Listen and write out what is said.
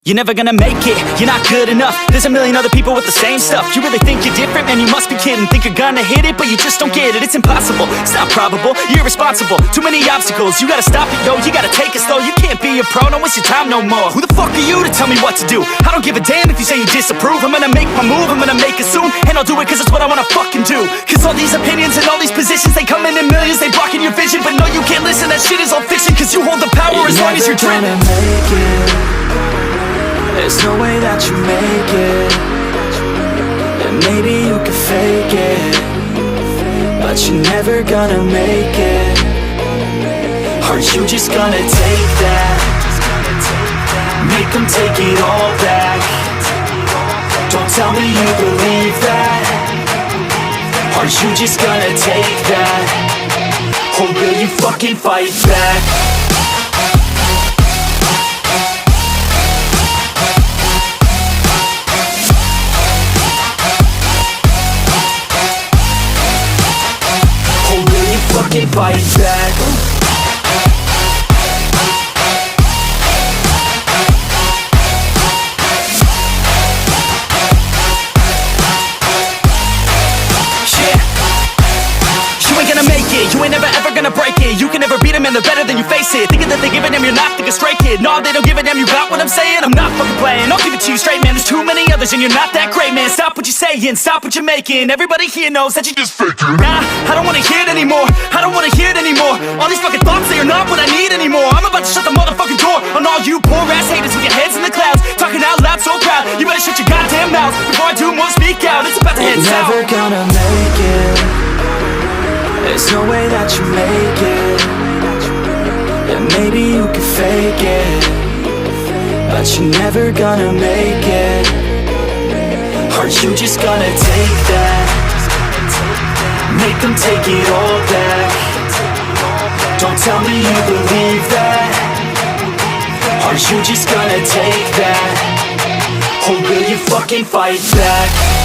You're never gonna make it, you're not good enough. There's a million other people with the same stuff. You really think you're different? Man, you must be kidding. Think you're gonna hit it, but you just don't get it. It's impossible, it's not probable, you're irresponsible. Too many obstacles, you gotta stop it, yo. You gotta take it slow, you can't be a pro. Don't waste your time no more. Who the fuck are you to tell me what to do? I don't give a damn if you say you disapprove. I'm gonna make my move, I'm gonna make it soon. And I'll do it cause it's what I wanna fucking do. Cause all these opinions and all these positions, they come in millions, they blocking your vision. But no, you can't listen, that shit is all fiction. Cause you hold the power as long as you're dreaming. There's no way that you make it. And maybe you can fake it, but you're never gonna make it. Aren't you just gonna take that? Make them take it all back. Don't tell me you believe that. Aren't you just gonna take that? Or will you fucking fight back? Fucking fight back. You ain't gonna make it, you ain't never ever gonna break it. You can never beat them and they're better than you face it. Thinking that they give a damn, you're not, think a straight kid. No, they don't give a damn, you got what I'm saying? I'm not fucking playing, I'll give it to you straight, man. There's too many others and you're not that great, man. Stop what you're saying, stop what you're making. Everybody here knows that you just faking. Nah, I don't wanna hear it anymore, I don't wanna hear it anymore. All these fucking thoughts, they are not what I need anymore. I'm about to shut the motherfucking door on all you poor ass haters with your heads in the clouds, talking out loud so proud. You better shut your goddamn mouth before I do more, speak out. It's about to head south. You're never gonna make it. There's no way that you make it. And maybe you can fake it, but you're never gonna make it. Aren't you just gonna take that? Make them take it all back. Don't tell me you believe that. Aren't you just gonna take that? Or will you fucking fight back?